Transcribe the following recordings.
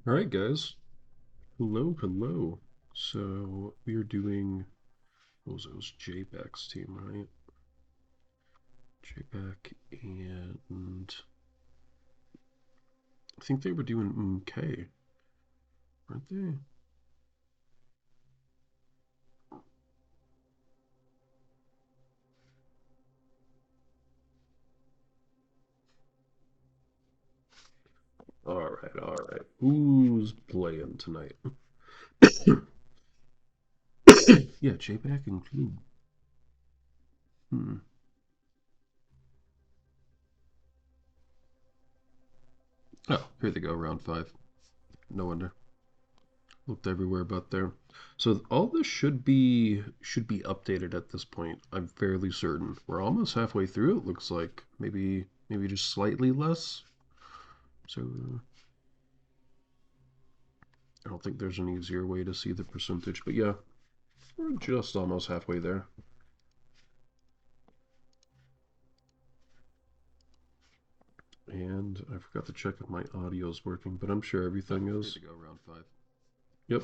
All right, guys. Hello, hello. So we are doing what was it? It was Jbacc's team, right? Jbacc and I think they were doing Mmmkey, aren't they? All right, all right. Who's playing tonight? Yeah, Jbacc and Klyb. Hmm. Oh, here they go, round five. No wonder. Looked everywhere but there. So all this should be updated at this point. I'm fairly certain. We're almost halfway through. It looks like maybe just slightly less. So I don't think there's an easier way to see the percentage, but yeah, we're just almost halfway there. And I forgot to check if my audio is working, but I'm sure everything is. Here to go, round five. Yep.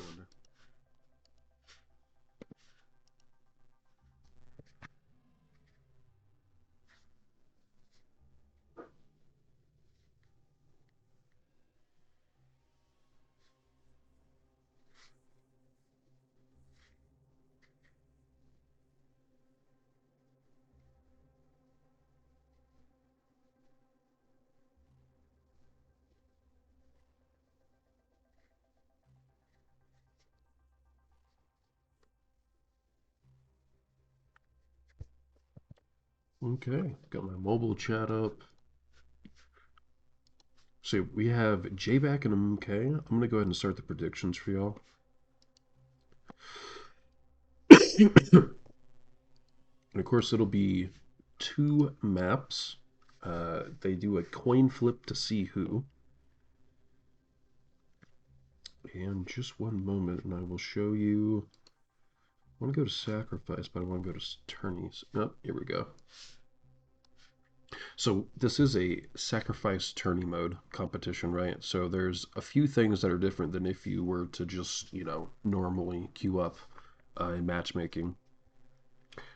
Okay, got my mobile chat up. So we have Jbacc and Mmmkey. I'm gonna go ahead and start the predictions for y'all. And of course, it'll be two maps. They do a coin flip to see who. And just one moment, and I will show you. I want to go to sacrifice, but I want to go to tourneys. Oh, here we go. So this is a sacrifice tourney mode competition, right? So there's a few things that are different than if you were to just, normally queue up in matchmaking.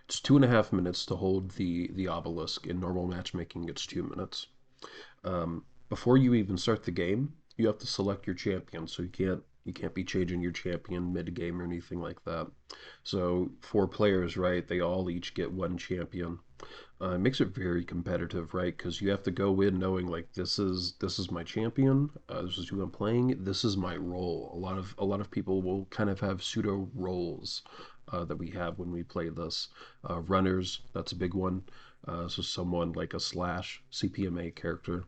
It's 2.5 minutes to hold the obelisk. In normal matchmaking, it's 2 minutes. Before you even start the game, you have to select your champion. So you can't be changing your champion mid game or anything like that. So 4 players, right? They all each get one champion. It makes it very competitive, right? Because you have to go in knowing like this is my champion. This is who I'm playing. This is my role. A lot of people will kind of have pseudo roles that we have when we play this. Runners, that's a big one. So someone like a slash CPMA character,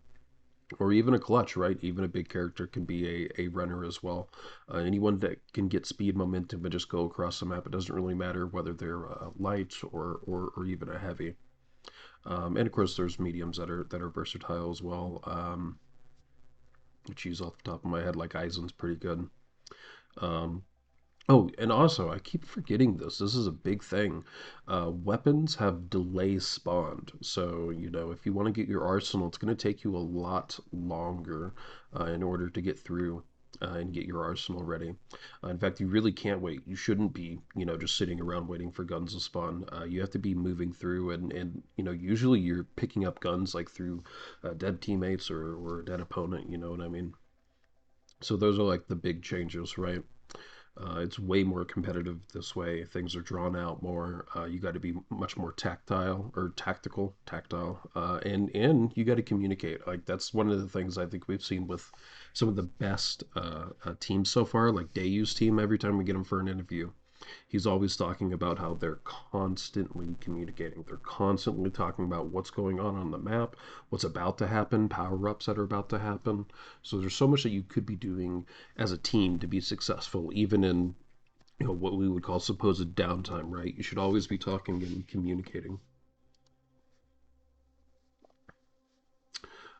or even a clutch, right? Even a big character can be a runner as well. Anyone that can get speed, momentum, and just go across the map. It doesn't really matter whether they're light or even a heavy. And of course, there's mediums that are versatile as well. Choose off the top of my head, like Eisen's pretty good. Um, oh, and also, I keep forgetting this. This is a big thing. Weapons have delay spawned, so if you want to get your arsenal, it's going to take you a lot longer in order to get through and get your arsenal ready. In fact, you really can't wait. You shouldn't be, just sitting around waiting for guns to spawn. You have to be moving through, and usually you're picking up guns like through dead teammates or a dead opponent. You know what I mean? So those are like the big changes, right? It's way more competitive this way. Things are drawn out more. You got to be much more tactile, and you got to communicate. Like that's one of the things I think we've seen with some of the best teams so far, like Dayu's team. Every time we get him for an interview, he's always talking about how they're constantly communicating. They're constantly talking about what's going on the map, what's about to happen, power ups that are about to happen. So there's so much that you could be doing as a team to be successful, even in what we would call supposed downtime, right? You should always be talking and communicating.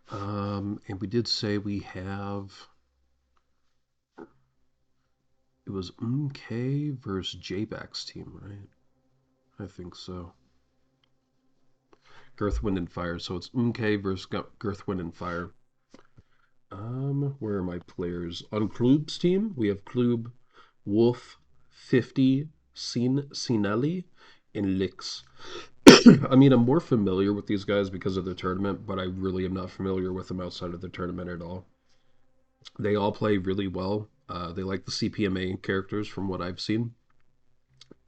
And we did say we have it was Mmmkey versus Jbacc's team, right? I think so. GirthWindandFire. So it's Mmmkey versus GirthWindandFire. Where are my players? On Klyb's team, we have Klyb, Wolf, 50, Sinelli, and Lix. I mean, I'm more familiar with these guys because of the tournament, but I really am not familiar with them outside of the tournament at all. They all play really well. They like the CPMA characters from what I've seen.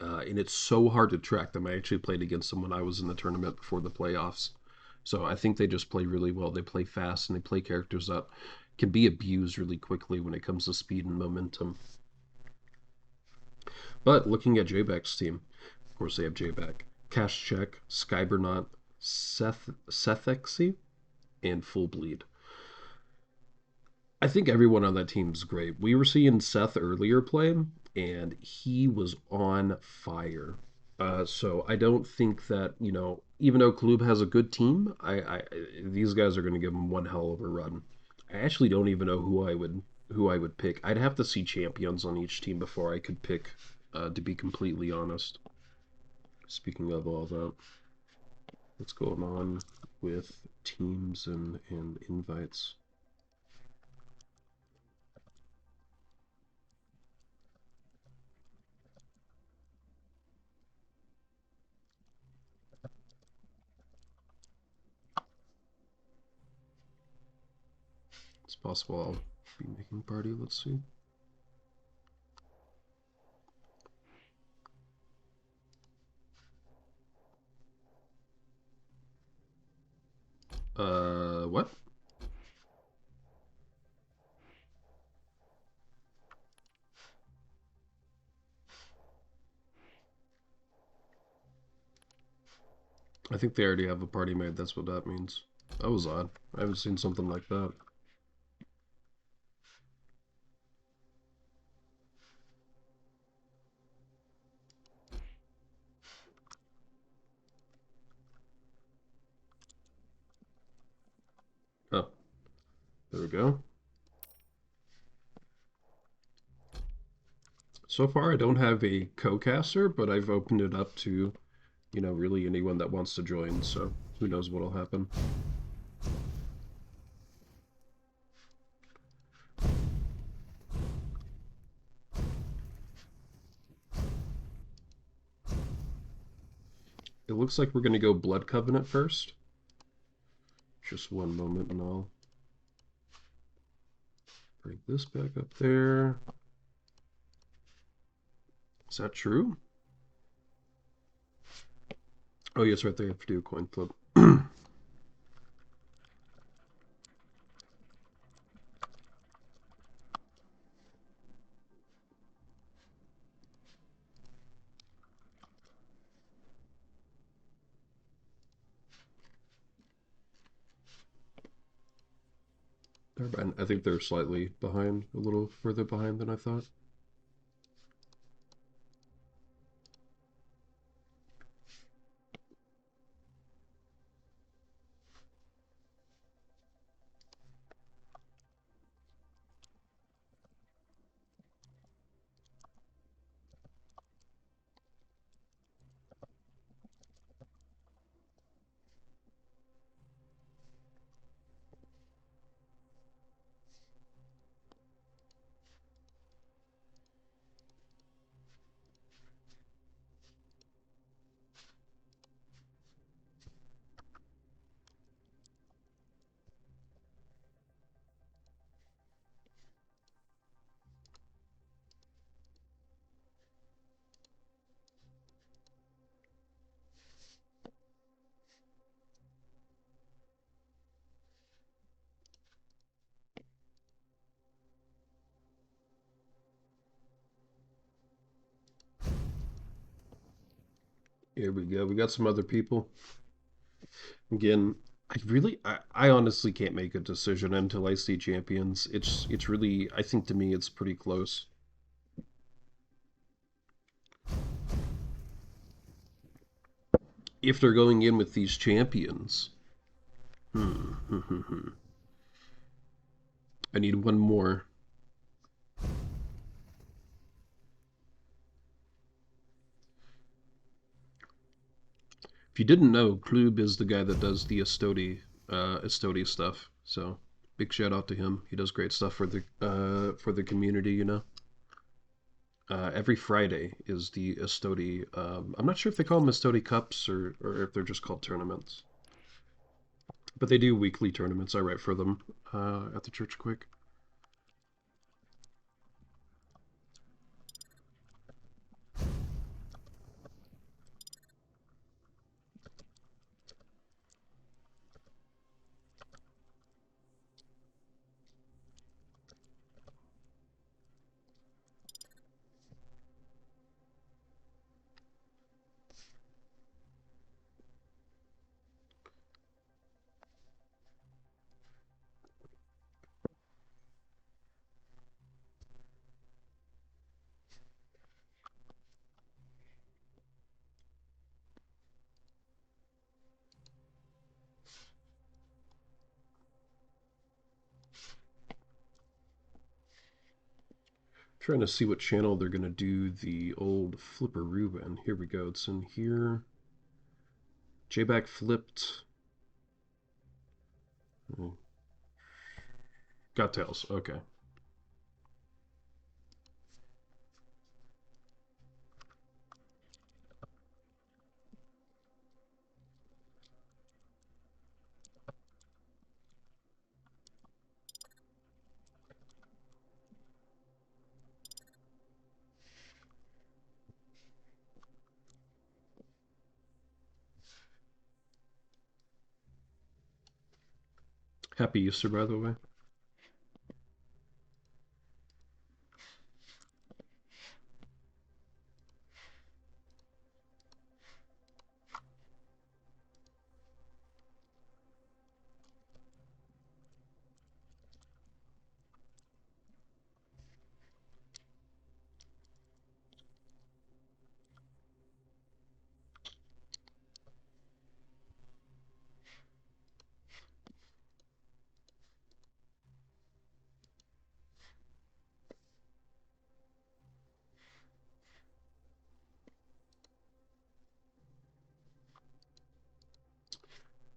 And it's so hard to track them. I actually played against them when I was in the tournament before the playoffs. So I think they just play really well. They play fast and they play characters that can be abused really quickly when it comes to speed and momentum. But looking at Jbacc's team, of course they have Jbacc, Cash Check, Skybernaut, Sethexy, and Full Bleed. I think everyone on that team is great. We were seeing Seth earlier play, and he was on fire. So I don't think that, even though Klyb has a good team, these guys are going to give him one hell of a run. I actually don't even know who I would pick. I'd have to see champions on each team before I could pick. To be completely honest. Speaking of all that, what's going on with teams and invites? It's possible I'll be making party. Let's see. What? I think they already have a party made. That's what that means. That was odd. I haven't seen something like that. Oh, there we go. So far, I don't have a co-caster, but I've opened it up to, really anyone that wants to join. So who knows what'll happen. It looks like we're going to go Blood Covenant first. Just one moment and I'll bring this back up there. Is that true? Oh, yes, right there. I have to do a coin flip. I think they're slightly behind, a little further behind than I thought. Here we go. We got some other people. Again, I honestly can't make a decision until I see champions. It's really, I think to me it's pretty close. If they're going in with these champions, I need one more. If you didn't know, Klyb is the guy that does the Estodi stuff. So Big shout out to him. He does great stuff for the community, you know. Every Friday is the Estodi. I'm not sure if they call them Estodi Cups or if they're just called tournaments. But they do weekly tournaments. I write for them at the Church Quake. Trying to see what channel they're going to do the old flipperoo in. Here we go. It's in here. Jbacc flipped. Got tails. Okay. Happy Easter, by the way.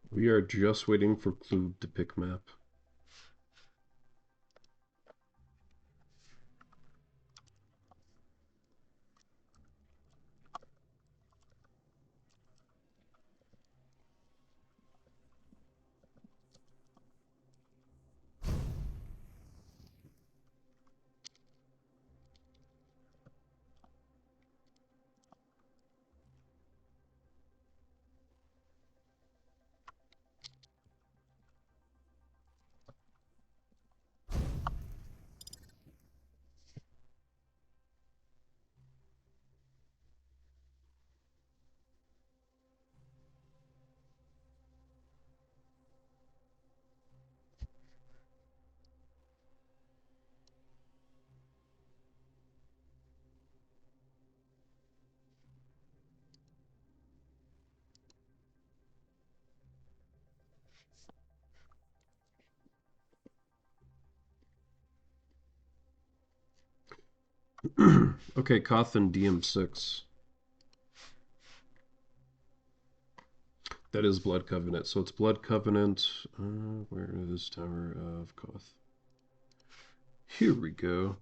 We are just waiting for Klyb to pick map. Okay, Koth and DM6. That is Blood Covenant. So it's Blood Covenant. Where is Tower of Koth? Here we go.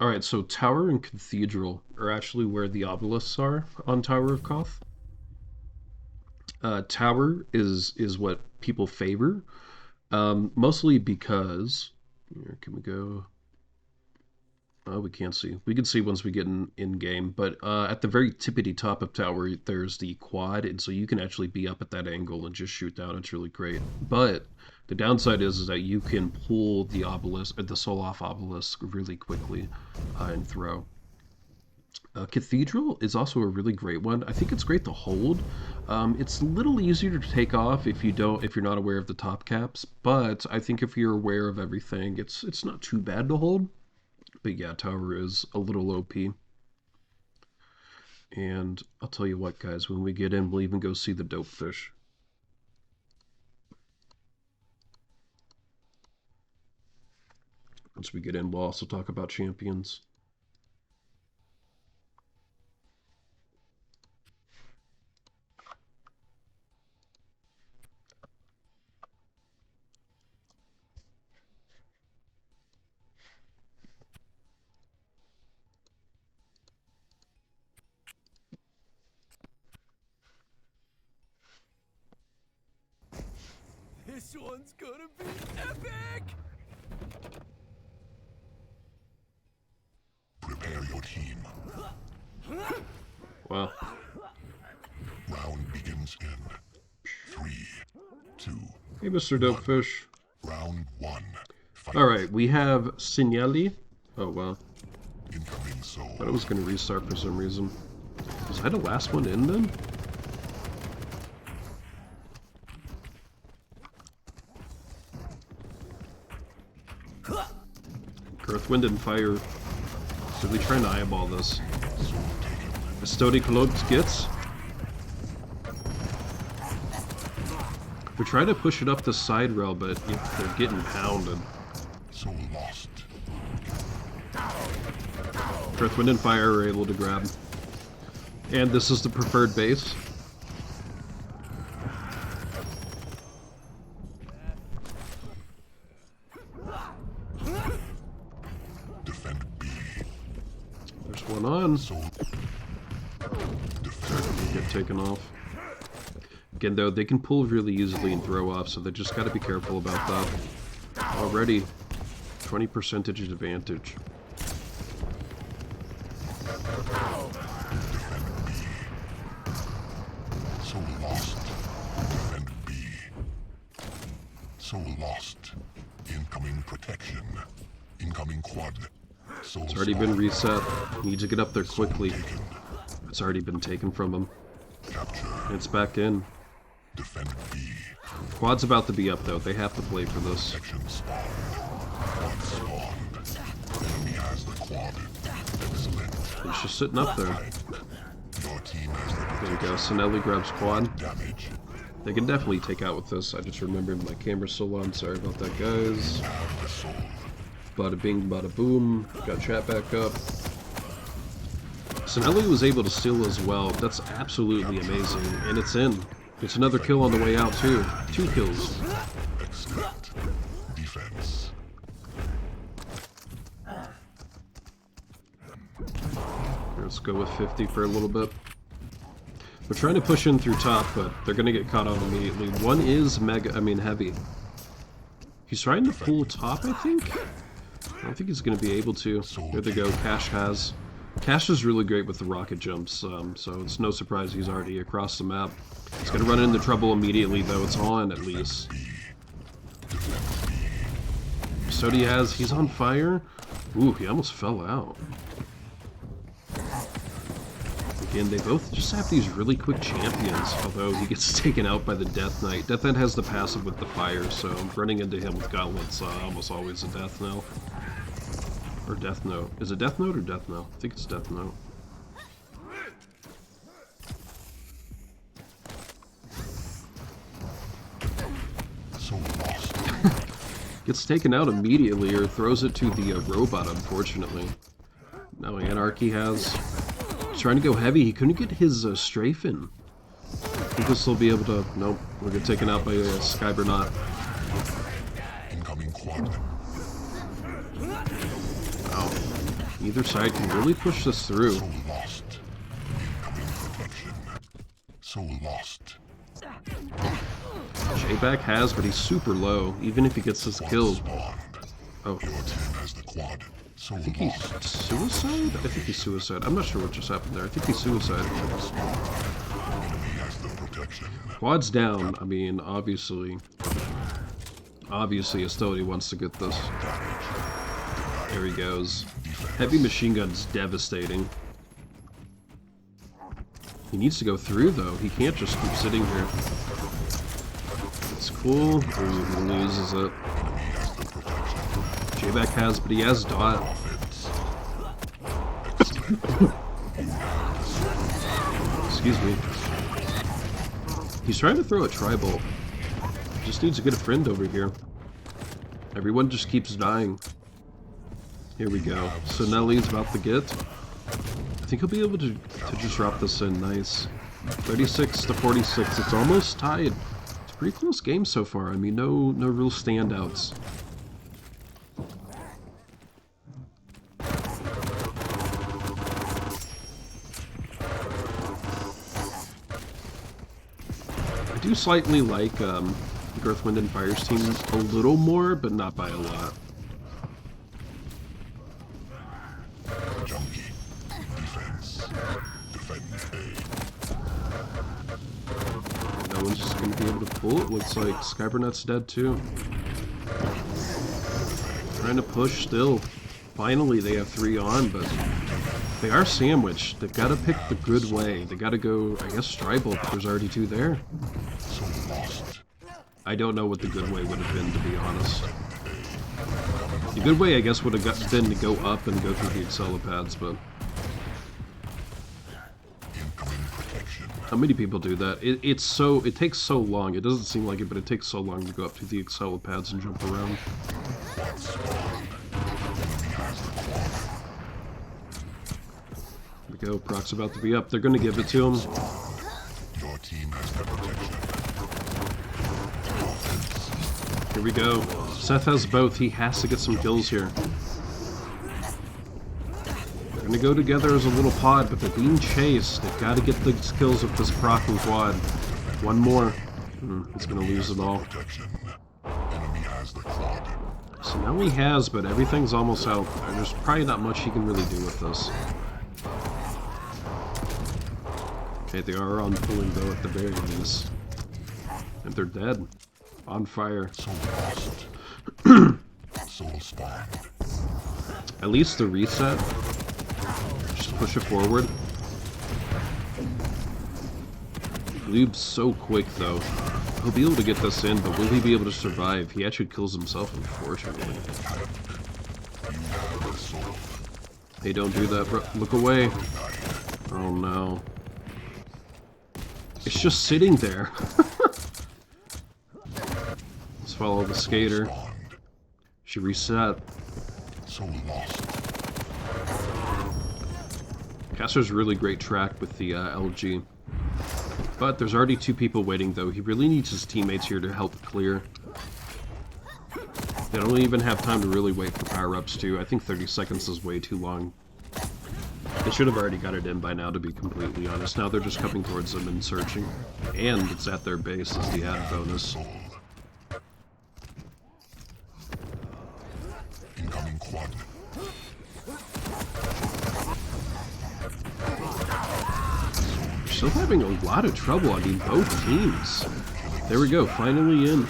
Alright, so Tower and Cathedral are actually where the obelisks are on Tower of Koth. Tower is what people favor, mostly because... Here, can we go? We can't see. We can see once we get in game, but at the very tippity top of tower, there's the quad, and so you can actually be up at that angle and just shoot down. It's really great. But the downside is that you can pull the obelisk, the soul off obelisk, really quickly and throw. Cathedral is also a really great one. I think it's great to hold. It's a little easier to take off if you're not aware of the top caps, but I think if you're aware of everything, it's not too bad to hold. But yeah, Tower is a little OP. And I'll tell you what, guys, when we get in, we'll even go see the dope fish. Once we get in, we'll also talk about champions. This one's gonna be epic! Prepare your team. Wow. Round begins in 3, 2. Hey, Mr. Dopefish. Round 1. Fight. Alright, we have Signali. Oh, wow. Incoming soul. Thought it was going to restart for some reason. Was I the last one in then? GirthWindandFire. So we trying to eyeball this. Estodi Koth gets. We're trying to push it up the side rail, but they're getting pounded. Soul lost. GirthWindandFire are able to grab. And this is the preferred base. Defend B. There's one on. Soul. Get taken off. Again, though, they can pull really easily and throw off, so they just got to be careful about that. Already, 20% advantage. Defend B. Soul lost. Defend B. Soul lost. Incoming protection. Incoming quad. Soul It's already been reset. Need to get up there quickly. It's already been taken from him. Capture. It's back in. Defend B. Quad's about to be up, though. They have to play for this. Section spawned. Quad spawned. Enemy has the quad. Excellent. He's just sitting up there. Your team has the There we go. Sinelli grabs quad. damage. They can definitely take out with this. I just remembered my camera's still on. Sorry about that, guys. Have the soul. Bada bing, bada boom. Got chat back up. Sinelli was able to steal as well. That's absolutely amazing. And it's in. It's another kill on the way out, too. 2 kills. Excellent. Defense. Let's go with 50 for a little bit. We're trying to push in through top, but they're going to get caught out immediately. One is heavy. He's trying to pull top, I think? I don't think he's going to be able to. There they go. Cash has. Cash is really great with the rocket jumps, so it's no surprise he's already across the map. He's going to run into trouble immediately, though. It's on, at least. So he's on fire. Ooh, he almost fell out. Again, they both just have these really quick champions, although he gets taken out by the Death Knight. Death Knight has the passive with the fire, so running into him with gauntlets almost always a death knell. Or Death Note. Is it Death Note or Death Knell? I think it's Death Note. So lost. Gets taken out immediately, or throws it to the robot, unfortunately. Now Anarchy has... He's trying to go heavy. He couldn't get his strafe in. I think this will be able to... Nope. We'll get taken out by Skybernaut. Incoming quad. Wow. Either side can really push this through. So lost. Incoming protection. So lost. Jbacc has, but he's super low, even if he gets this kill. Spawned. Oh, Your team has the quad. So I think he's suicide? I think he's suicide. I'm not sure what just happened there. I think he's suicide. Enemy has the protection. Quad's down. I mean, obviously Estodi wants to get this. There he goes. Heavy machine gun's devastating. He needs to go through, though. He can't just keep sitting here. It's cool. Ooh, he loses it. Jbacc has, but he has dot. Excuse me. He's trying to throw a tri-bolt. Just needs to get a friend over here. Everyone just keeps dying. Here we go. So Nelly's about to get. I think he'll be able to just drop this in. Nice. 36 to 46. It's almost tied. It's a pretty close game so far. I mean, no real standouts. I do slightly like GirthWindandFire's team a little more, but not by a lot. No one's just going to be able to pull it. Looks like Skyburnet's dead too. Trying to push still. Finally, they have 3 on, but they are sandwiched. They've got to pick the good way. They got to go, I guess, tribal. There's already 2 there. I don't know what the good way would have been, to be honest. The good way, I guess, would have been to go up and go through the accelepads, but... How many people do that? It takes so long. It doesn't seem like it, but it takes so long to go up to the accelepads and jump around. There we go. Proc's about to be up. They're going to give it to him. Your team has the protection. Here we go. Seth has both. He has to get some kills here. They're going to go together as a little pod, but they're being chased. They've got to get the kills with this proc and quad. One more. He's going to lose it all. So now he has, but everything's almost out. There's probably not much he can really do with this. Okay, they are on pulling though at the very least. And they're dead. On fire. At least the reset. Just push it forward. Klyb's so quick though. He'll be able to get this in, but will he be able to survive? He actually kills himself, unfortunately. Hey, don't do that, bro. Look away. Oh no. It's just sitting there. Let's follow the skater. She reset. Caster's really great track with the LG. But there's already 2 people waiting though. He really needs his teammates here to help clear. They don't even have time to really wait for power-ups too. I think 30 seconds is way too long. They should have already got it in by now, to be completely honest. Now they're just coming towards them and searching. And it's at their base as the added bonus. Incoming quad. Still having a lot of trouble, I mean, both teams. There we go, finally in.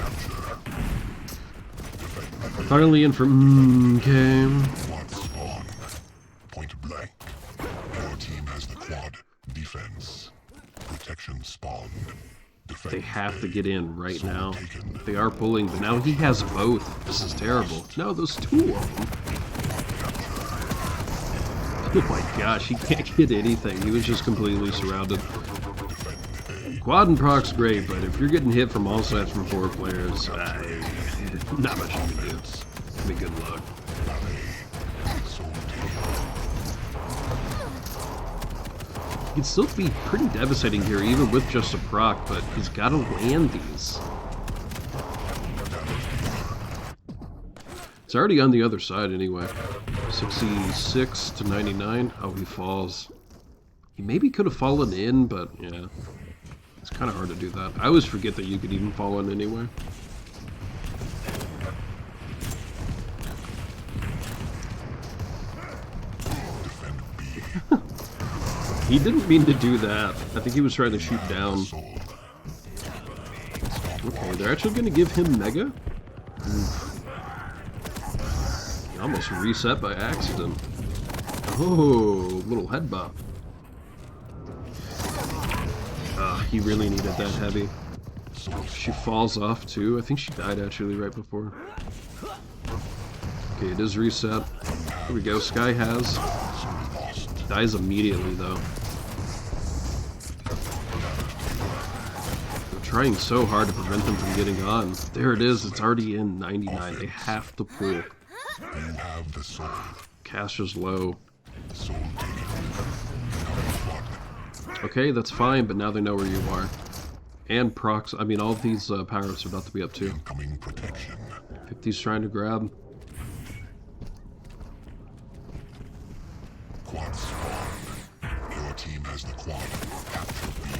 Finally in for Mmmkey. Quad spawn. Point blank. Your team has the quad. Defense. Protection spawned. Defense. They have to get in right now. They are pulling, but now he has both. This is terrible. No, there's 2 of them. Oh my gosh, he can't get anything. He was just completely surrounded. Quad and proc's great, but if you're getting hit from all sides from 4 players, not much you can do. I mean, good luck. He can still be pretty devastating here, even with just a proc, but he's got to land these. It's already on the other side anyway. 66 to 99. Oh, he falls. He maybe could have fallen in, but yeah. It's kind of hard to do that. I always forget that you could even fall in anyway. He didn't mean to do that. I think he was trying to shoot down. Okay, they're actually going to give him Mega? He almost reset by accident. Oh, little head bop. He really needed that heavy. She falls off too. I think she died actually right before. Okay, it is reset. Here we go. Sky has. Dies immediately though. They're trying so hard to prevent them from getting on. There it is. It's already in 99. They have to pull. Cash is low. Soul taken. Incoming quad. Okay, that's fine, but now they know where you are. And procs, I mean, all of these power-ups are about to be up too. Incoming protection. 50's trying to grab. Quad spawned. Your team has the quad. Capture B.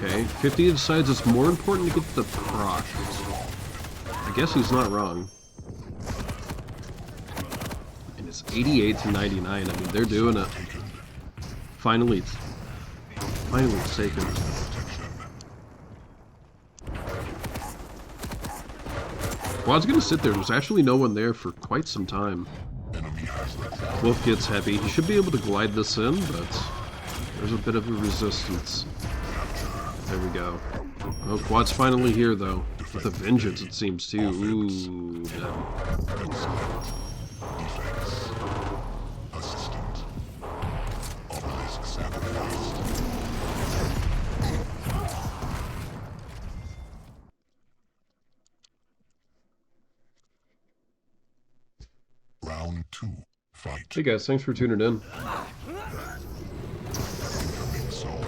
Okay, 50 decides it's more important to get the proc. I guess he's not wrong. And it's 88 to 99. I mean, they're doing it. Finally it's taken. Quad's gonna sit there. There's actually no one there for quite some time. Enemy has the quad. Wolf gets heavy. He should be able to glide this in, but there's a bit of a resistance. There we go. Oh, Quad's finally here, though. With a vengeance, it seems, too. Ooh, dead. Defense. Assistant. Obelisk sacrificed. Round 2. Fight. Hey, guys. Thanks for tuning in. Incoming soul.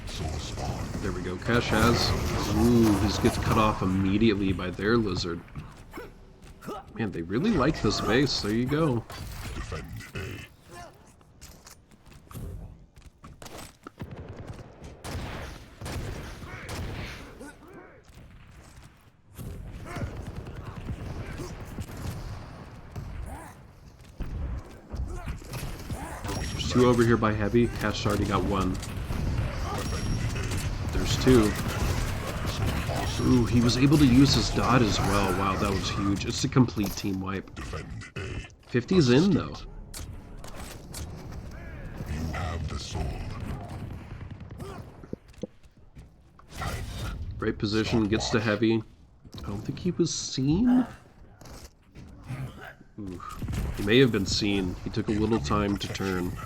Soul spawn. There we go. Cash has. Ooh, he gets cut off immediately by their lizard. Man, they really like this base. There you go. Defend A. There's two over here by heavy. Cash already got one. There's two. Ooh, he was able to use his dot as well. Wow, that was huge. It's a complete team wipe. Defend A. 50's in, though. You have the soul. Time. Right position, gets to heavy. I don't think he was seen. Ooh, he may have been seen. He took a little time to turn.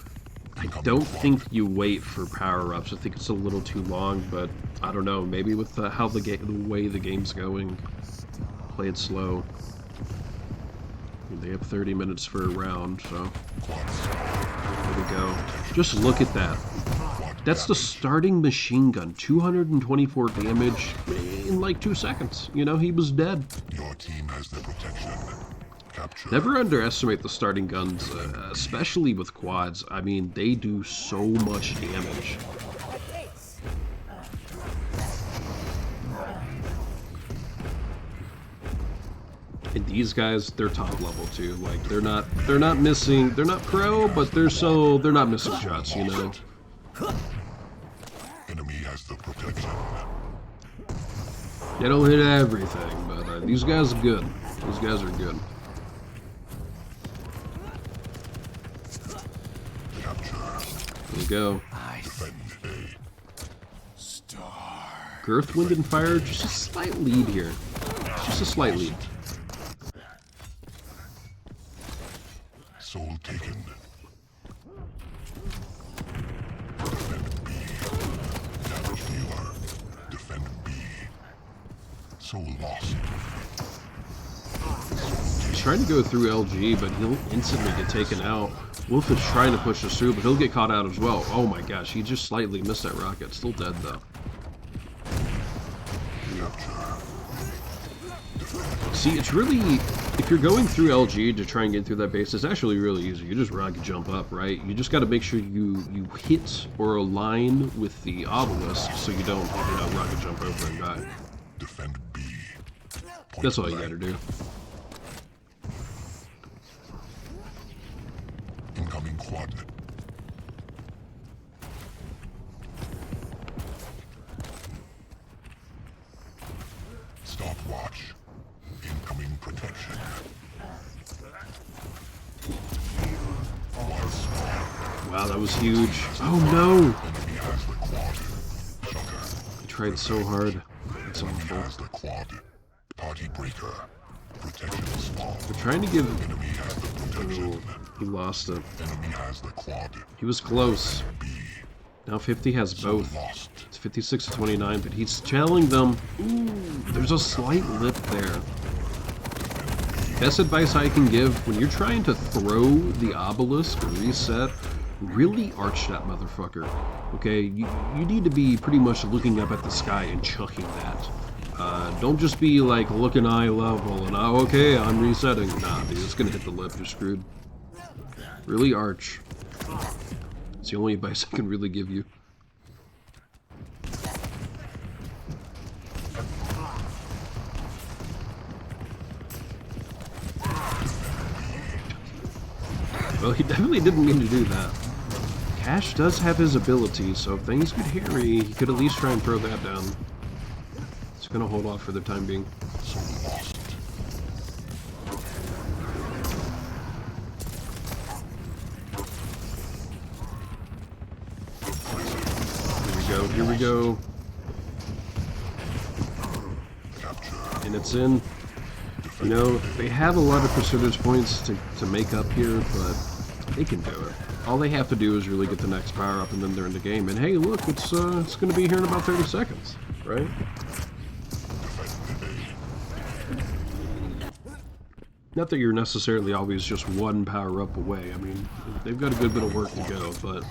I don't think you wait for power-ups. I think it's a little too long, but I don't know. Maybe with the way the game's going, play it slow. They have 30 minutes for a round, so there we go. Just look at that. That's the starting machine gun. 224 damage in like 2 seconds. You know, he was dead. Your team has the protection. Capture. Never underestimate the starting guns, especially with quads. I mean, they do so much damage. And these guys, they're top level too. Like they're not missing. They're not pro, but they're not missing shots. You know. Enemy has the protection. They don't hit everything, but these guys are good. These guys are good. There we go. Defend A. GirthWindandFire, just a slight lead here. Just a slight lead. Soul taken. Defend B. Damage dealer. Defend B. Soul lost. He's trying to go through LG, but he'll instantly get taken out. Wolf is trying to push us through, but he'll get caught out as well. Oh my gosh, he just slightly missed that rocket. Still dead, though. See, it's really... If you're going through LG to try and get through that base, it's actually really easy. You just rocket jump up, right? You just got to make sure you hit or align with the obelisk so you don't, rocket jump over and die. Defend B. That's all you got to do. Incoming quad. Stopwatch. Incoming protection. Wow, that was huge. Oh no! Enemy has the quad. Shudder. He tried so hard. It's Enemy awful. has the quad. Party breaker. Protection spawned. They're trying to give... Enemy has the protection. Oh, he lost it. Enemy has the quad. He was close. B. Now 50 has both. Lost. It's 56 to 29, but he's channeling them. Ooh, there's a slight lip there. Best advice I can give, when you're trying to throw the obelisk or reset, really arch that motherfucker. Okay, you need to be pretty much looking up at the sky and chucking that. Don't just be like looking eye level and okay, I'm resetting. Nah, dude, it's gonna hit the lip, you're screwed. Really arch. It's the only advice I can really give you. Well, he definitely didn't mean to do that. Cash does have his ability, so if things get hairy, he could at least try and throw that down. It's gonna hold off for the time being. Here we go. And it's in. You know, they have a lot of percentage points to make up here, but they can do it. All they have to do is really get the next power up and then they're in the game. And hey, look, it's gonna be here in about 30 seconds, right? Not that you're necessarily always just one power up away. I mean, they've got a good bit of work to go, but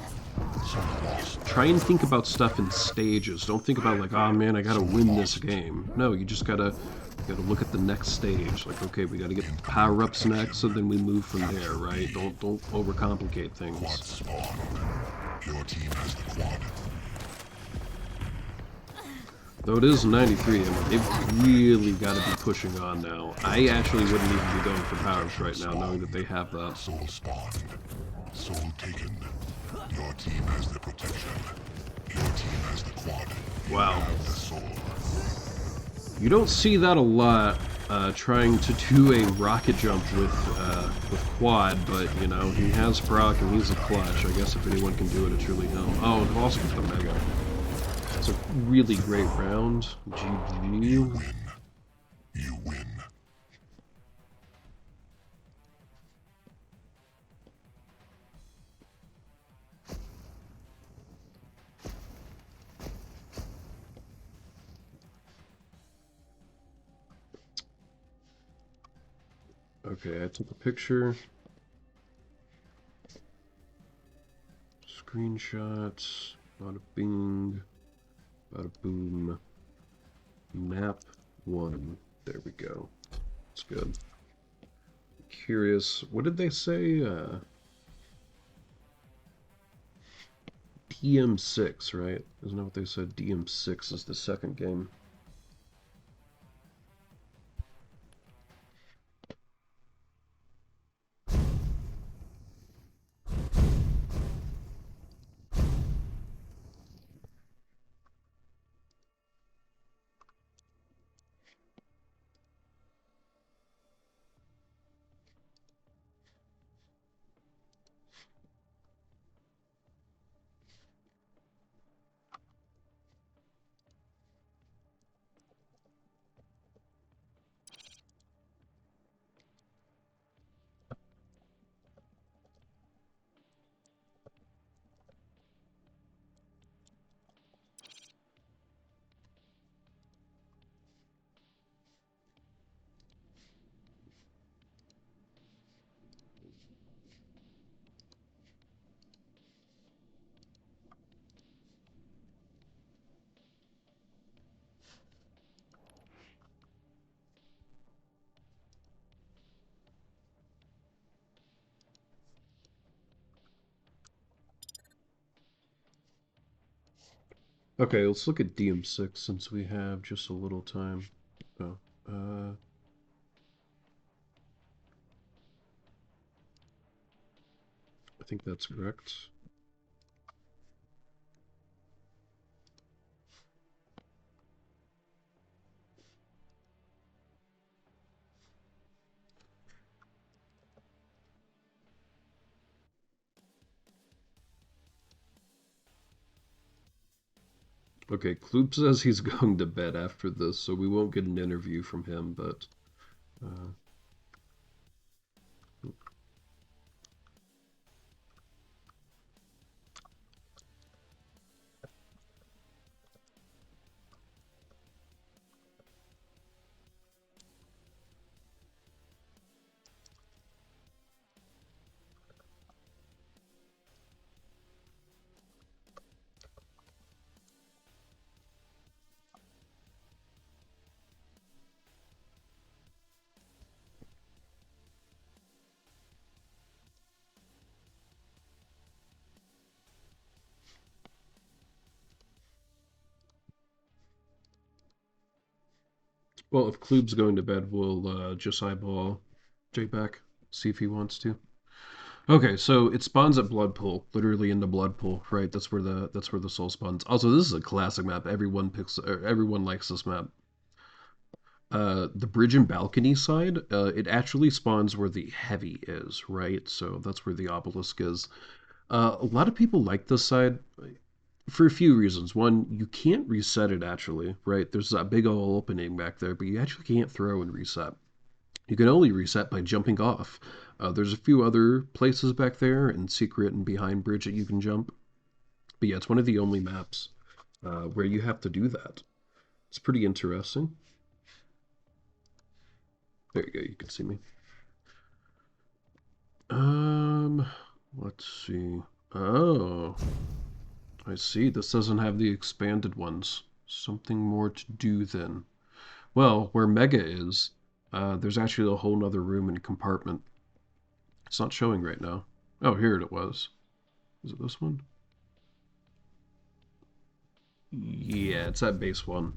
try and think about stuff in stages. Don't think about like, oh man, I gotta win this game. No, you just gotta look at the next stage. Like, okay, we gotta get power-ups next, and then we move from there, right? Don't overcomplicate things. Your team has the quad. Though it is 93, I mean, they've really got to be pushing on now. I actually wouldn't even be going for powers right now, knowing that they have that. Soul spawned. Soul taken. Your team has the protection. Your team has the quad. Wow. The soul. You don't see that a lot, trying to do a rocket jump with quad, but, you know, he has proc and he's a clutch. I guess if anyone can do it, it's really him. Oh, and also get the mega. It's a really great round. GG. You win. You win. Okay, I took a picture. Screenshots. Bada bing. Bada boom. Map 1. There we go. That's good. Curious. What did they say? DM6, right? Isn't that what they said? DM6 is the second game. Okay, let's look at DM6 since we have just a little time. Oh, I think that's correct. Okay, Klyb says he's going to bed after this, so we won't get an interview from him, but Uh, well, if Klyb's going to bed, we'll just eyeball Jbacc, see if he wants to. Okay, so it spawns at Blood Pool, literally in the Blood Pool, right? That's where the soul spawns. Also, this is a classic map. Everyone likes this map. The bridge and balcony side, it actually spawns where the heavy is, right? So that's where the obelisk is. A lot of people like this side for a few reasons. One, you can't reset it actually, right? There's that big old opening back there, but you actually can't throw and reset. You can only reset by jumping off. There's a few other places back there and secret and behind bridge that you can jump. But yeah, it's one of the only maps where you have to do that. It's pretty interesting. There you go, you can see me. Let's see. Oh, I see. This doesn't have the expanded ones. Something more to do then. Well, where Mega is, there's actually a whole nother room and compartment. It's not showing right now. Oh, here it was. Is it this one? Yeah, it's at base 1.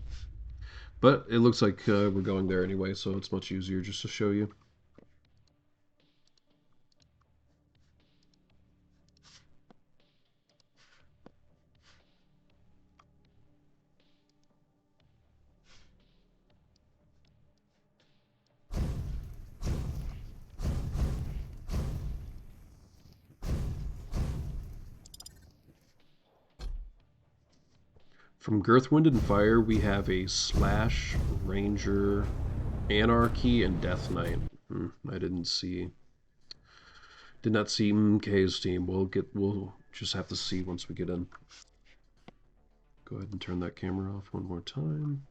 But it looks like we're going there anyway, so it's much easier just to show you. From GirthWindandFire, we have a Slash, Ranger, Anarchy, and Death Knight. I did not see Mmmkey's team. We'll just have to see once we get in. Go ahead and turn that camera off one more time.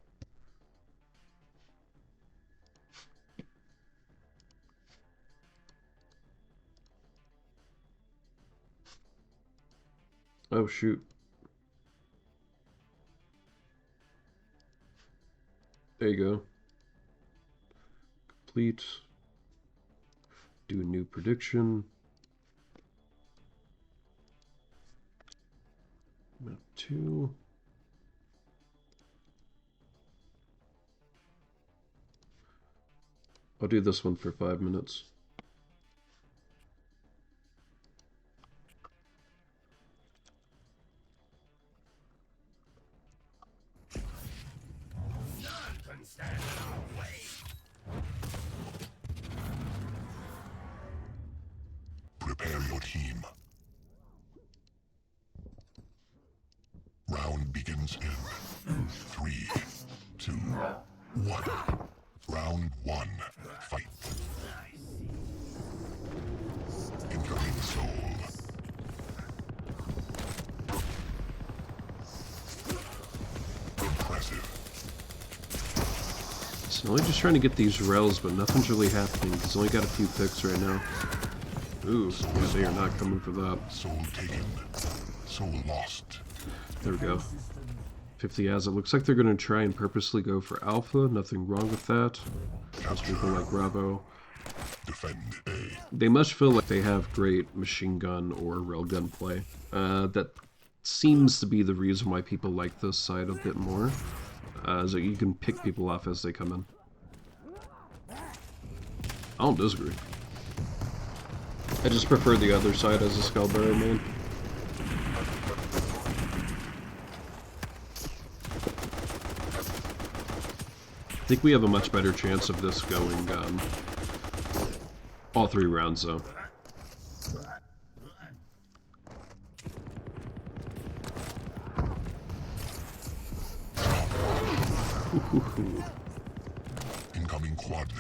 Oh shoot. There you go. Complete. Do a new prediction. Map 2. I'll do this one for 5 minutes. Prepare your team. Round begins in 3, 2, 1. Round 1. Fight. Incoming soul. Impressive. So I'm just trying to get these rails, but nothing's really happening. He's only got a few picks right now. Ooh, yeah, they are not coming for that. Soul taken. Soul lost. There we go. 50 as it looks like they're going to try and purposely go for alpha. Nothing wrong with that. Most people like Bravo. Defend A. They must feel like they have great machine gun or railgun play. That seems to be the reason why people like this side a bit more. Is that you can pick people off as they come in. I don't disagree. I just prefer the other side as a SCALEBEARER main. I think we have a much better chance of this going all 3 rounds though. Incoming quad.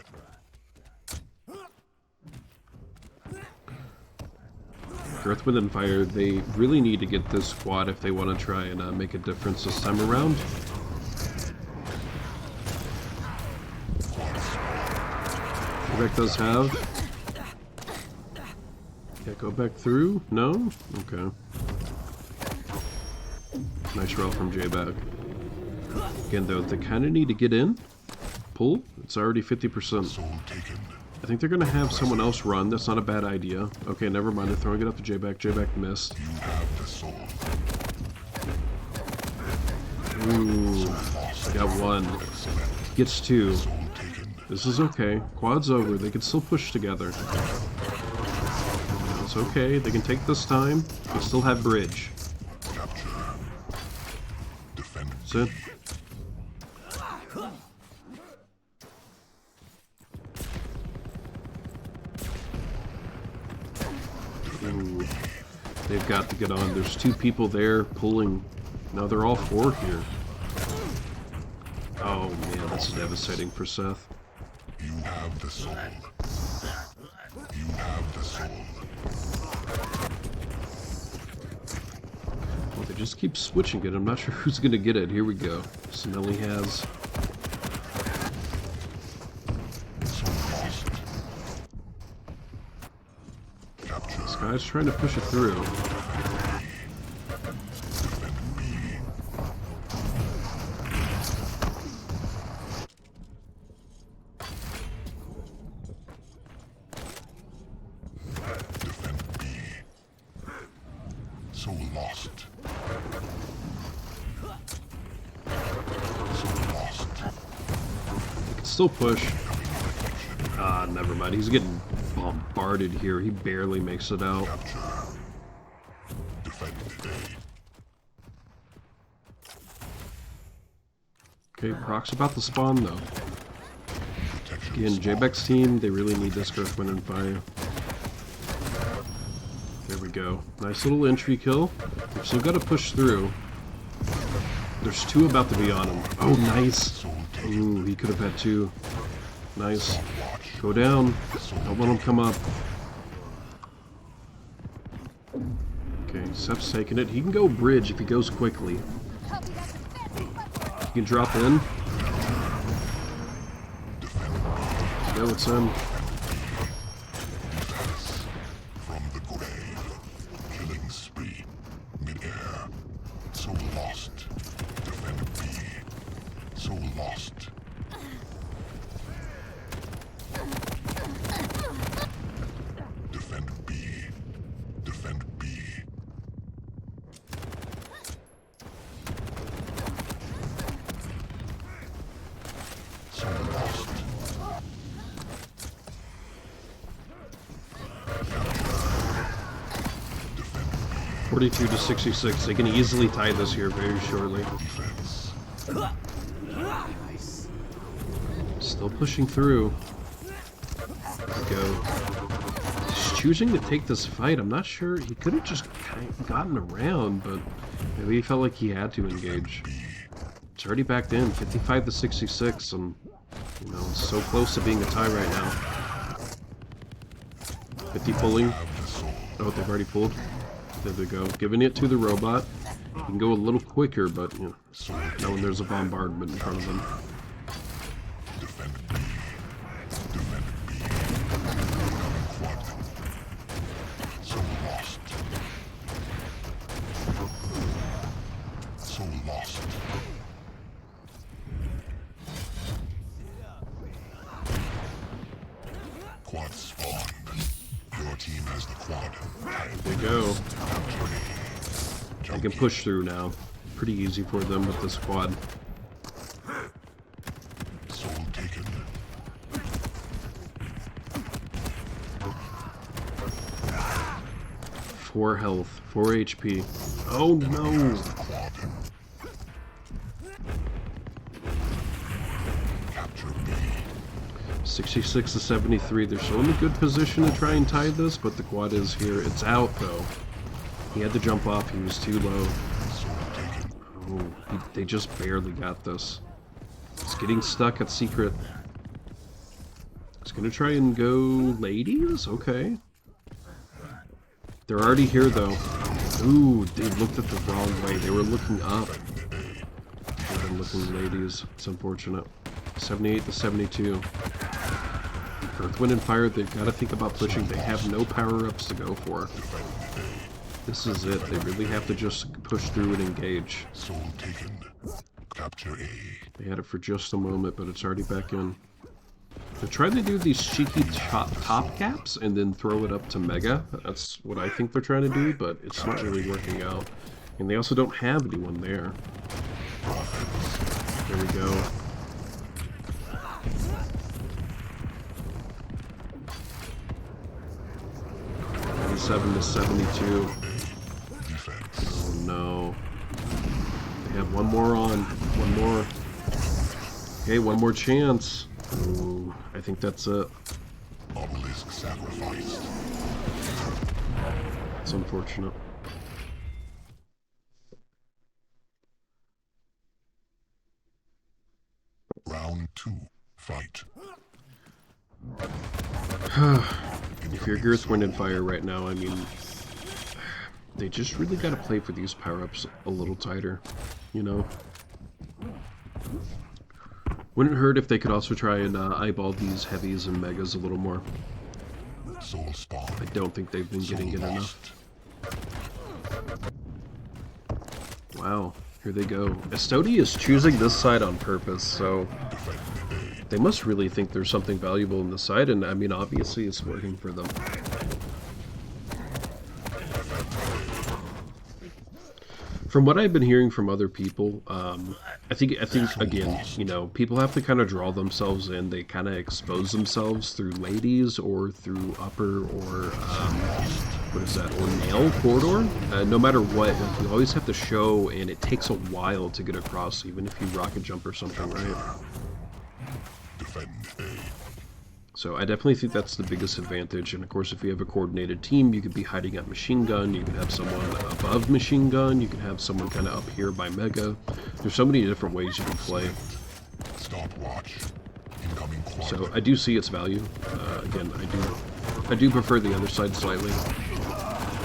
GirthWindandFire, they really need to get this quad if they want to try and make a difference this time around. Jbacc does have. Yeah, go back through? No? Okay. Nice roll from Jbacc. Again, though, they kind of need to get in. Pull. It's already 50%. I think they're going to have someone else run. That's not a bad idea. Okay, never mind. They're throwing it up to Jbacc. Jbacc missed. Ooh. Got one. Gets two. This is okay. Quad's over. They can still push together. It's okay. They can take this time. They still have bridge. That's it. Ooh. They've got to get on. There's two people there pulling. Now they're all four here. Oh man, that's devastating for Seth. You have the soul. You have the soul. Well, they just keep switching it. I'm not sure who's going to get it. Here we go. Smelly has. This guy's trying to push it through. So lost. He can still push. Ah, never mind. He's getting bombarded here. He barely makes it out. Okay, Proc's about to spawn though. Again, Jbacc's team, they really need this GirthWindandFire. There we go. Nice little entry kill. We've still got to push through. There's two about to be on him. Oh, nice. Ooh, he could have had two. Nice. Go down. Don't let him come up. Okay, Seth's taking it. He can go bridge if he goes quickly. He can drop in. Go, it's in. From the grave, killing spree, mid-air. So lost. Defend B. So lost. Defend B. Defend B. So lost. 42 to 66. They can easily tie this here very shortly. Still pushing through. There we go. He's choosing to take this fight. I'm not sure. He could have just kind of gotten around, but maybe he felt like he had to engage. It's already backed in, 55 to 66, and you know, it's so close to being a tie right now. 50 pulling. Oh, they've already pulled. There they go. Giving it to the robot. You can go a little quicker, but you know, now when there's a bombardment in front of them. So lost. So lost. Quad spawned. Your team has the quad. There you go. They can push through now. Pretty easy for them with this quad. Soul taken. Four health, 4 HP. Oh no! Capture B. 66 to 73. They're still in a good position to try and tie this, but the quad is here. It's out though. He had to jump off. He was too low. Oh, they just barely got this. It's getting stuck at secret. He's gonna try and go ladies? Okay. They're already here, though. Ooh, they looked at the wrong way. They were looking up. They've been looking ladies. It's unfortunate. 78 to 72. GirthWindandFire, they've got to think about pushing. They have no power-ups to go for. This is it. They really have to just push through and engage. Soul taken. Capture A. They had it for just a moment, but it's already back in. They're trying to do these cheeky top caps and then throw it up to Mega. That's what I think they're trying to do, but it's not really working out. And they also don't have anyone there. There we go. '97 to 72. Oh no. They have one more on. One more. Okay, one more chance. Ooh, I think that's it. Obelisk sacrificed. It's unfortunate. Round 2. Fight. If you're GirthWindandFire right now, I mean, they just really got to play for these power-ups a little tighter, you know? Wouldn't hurt if they could also try and eyeball these heavies and megas a little more. Soul spawn. I don't think they've been getting it enough. Wow, here they go. Estodi is choosing this side on purpose, so they must really think there's something valuable in this side, and I mean, obviously it's working for them. From what I've been hearing from other people, I think again, you know, people have to kind of draw themselves in. They kind of expose themselves through ladies or through upper or what is that, or nail corridor. No matter what, like, you always have to show, and it takes a while to get across, even if you rocket jump or something, right? So I definitely think that's the biggest advantage, and of course if you have a coordinated team, you could be hiding at machine gun, you can have someone above machine gun, you can have someone kind of up here by Mega. There's so many different ways you can play. Stopwatch. Incoming quad. So I do see its value. Again, I do prefer the other side slightly,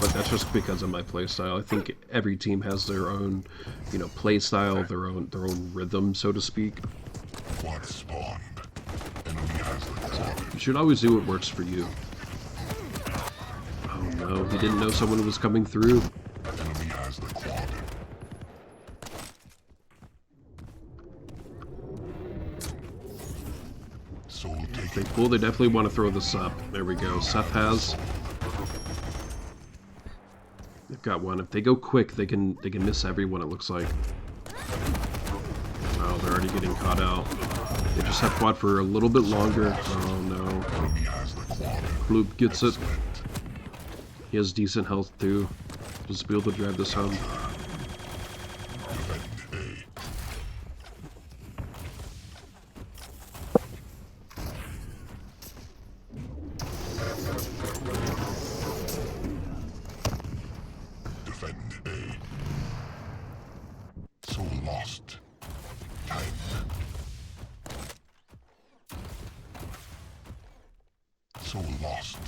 but that's just because of my play style. I think every team has their own, you know, play style, their own rhythm, so to speak. Quad spawned. Enemy has the quad. You should always do what works for you. Oh no, he didn't know someone was coming through. Enemy has the quad. Soul taken. Okay, cool, they definitely want to throw this up. There we go. Seth has. They've got one. If they go quick, they can miss everyone, it looks like. Oh, they're already getting caught out. They just have quad for a little bit longer. Oh no. Enemy has the quad. Klyb gets it. He has decent health too. Just be able to drive this home. Defend A. Soul lost. Time. Soul lost.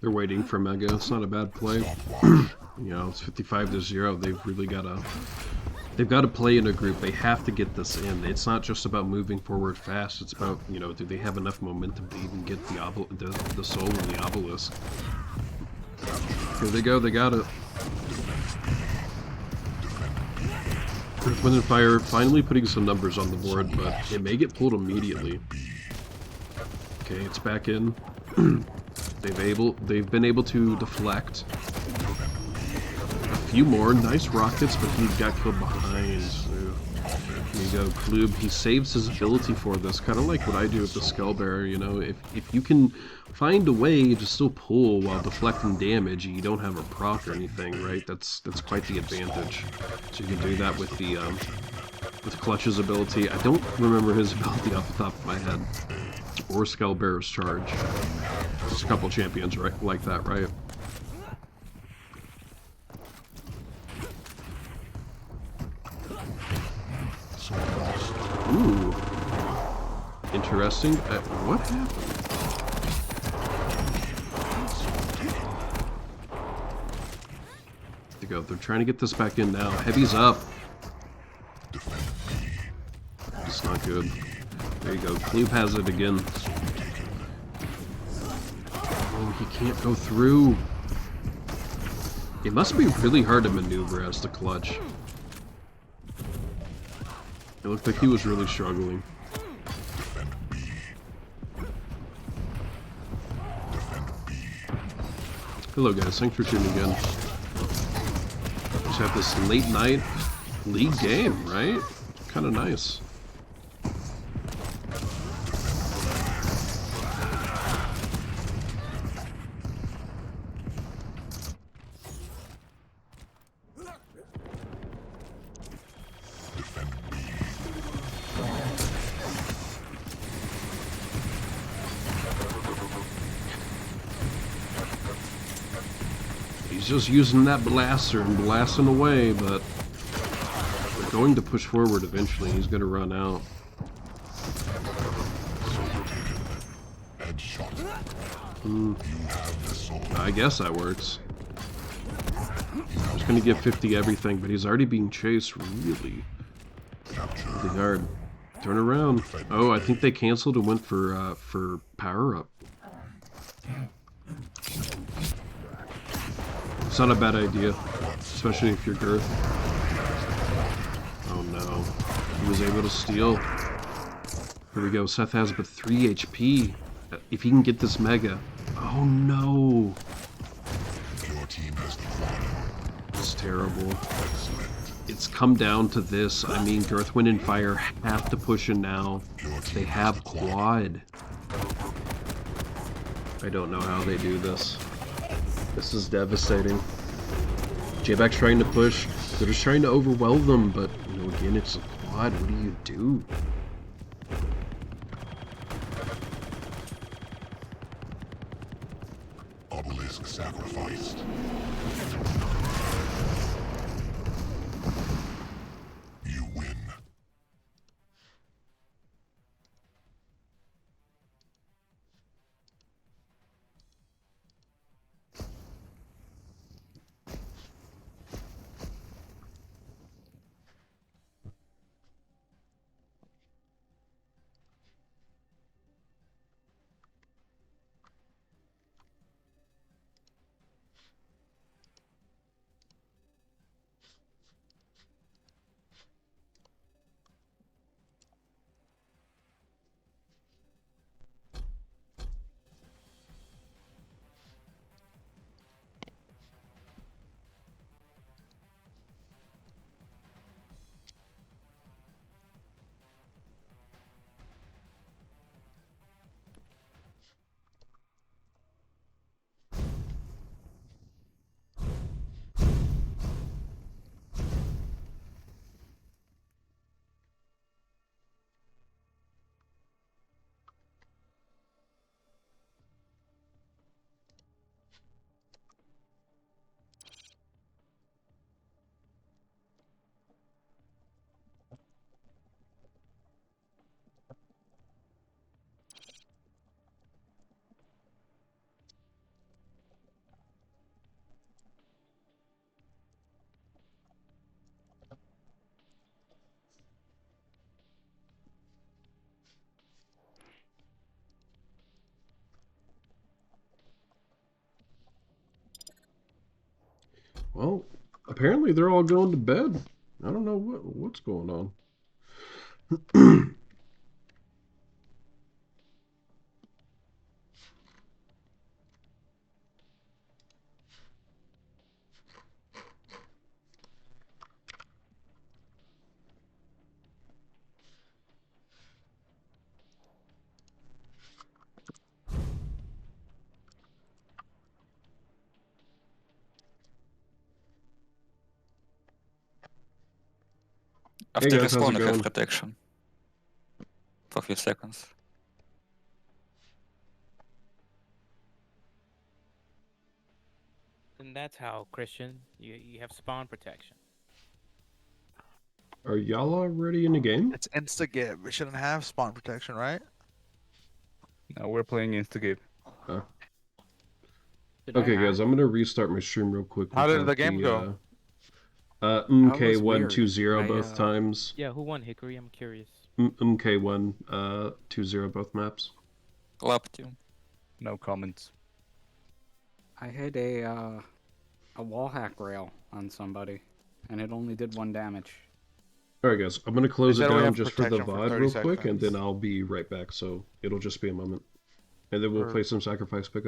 They're waiting for Mega. It's not a bad play. Stopwatch. You know, it's 55 to 0. They've really got to. They've got to play in a group. They have to get this in. It's not just about moving forward fast. It's about, you know, do they have enough momentum to even get the soul and the obelisk? Here they go. They got it. GirthWindandFire finally putting some numbers on the board, but it may get pulled immediately. Okay, it's back in. They've been able to deflect a few more nice rockets, but he got killed behind. So here you go, Klyb. He saves his ability for this, kind of like what I do with the SCALEBEARER. You know, if you can find a way to still pull while deflecting damage, you don't have a proc or anything, right? That's quite the advantage. So you can do that with the with Clutch's ability. I don't remember his ability off the top of my head. Or SCALEBEARER's charge. There's a couple champions right like that, right? Soul lost. Ooh. Interesting. What happened? There you go. They're trying to get this back in now. Heavy's up. It's not good. There you go. Klyb has it again. Oh, he can't go through. It must be really hard to maneuver as the clutch. It looked like he was really struggling. Hello guys, thanks for tuning in. Just have this late night league game, right? Kind of nice. He's just using that blaster and blasting away, but they're going to push forward eventually. He's going to run out. I guess that works. I was going to give 50 everything, but he's already being chased really hard. Turn around. Oh, I think they canceled and went for power-up. It's not a bad idea, especially if you're Girth. Oh no. He was able to steal. Here we go. Seth has but 3 HP. If he can get this mega. Oh no. Your team has the quad. It's terrible. It's come down to this. I mean, GirthWindandFire have to push in now. They have quad. I don't know how they do this. This is devastating. Jbacc trying to push. They're just trying to overwhelm them, but you know, again, it's a quad. What do you do? Obelisk sacrificed. You win. Well, apparently they're all going to bed. I don't know what's going on. Hey After guys, how's it respawn, I have going? protection for a few seconds. And that's how, Christian, you have spawn protection. Are y'all already in the game? It's insta-give. We shouldn't have spawn protection, right? No, we're playing Instagame. Huh. Did I Okay, not? guys, I'm gonna restart my stream real quick. How did without the game go? Mmmkey was 1-2-0 weird. both times. Yeah, who won, Hickory? I'm curious. Mmmkey 1-2-0 both maps. Clap too. No comments. I hit a wall hack rail on somebody, and it only did 1 damage. Alright, guys, I'm gonna close They it said we down have just for the protection for VOD 30 real quick, and then seconds. I'll be right back, so it'll just be a moment. And then we'll Or- play some sacrifice pickup.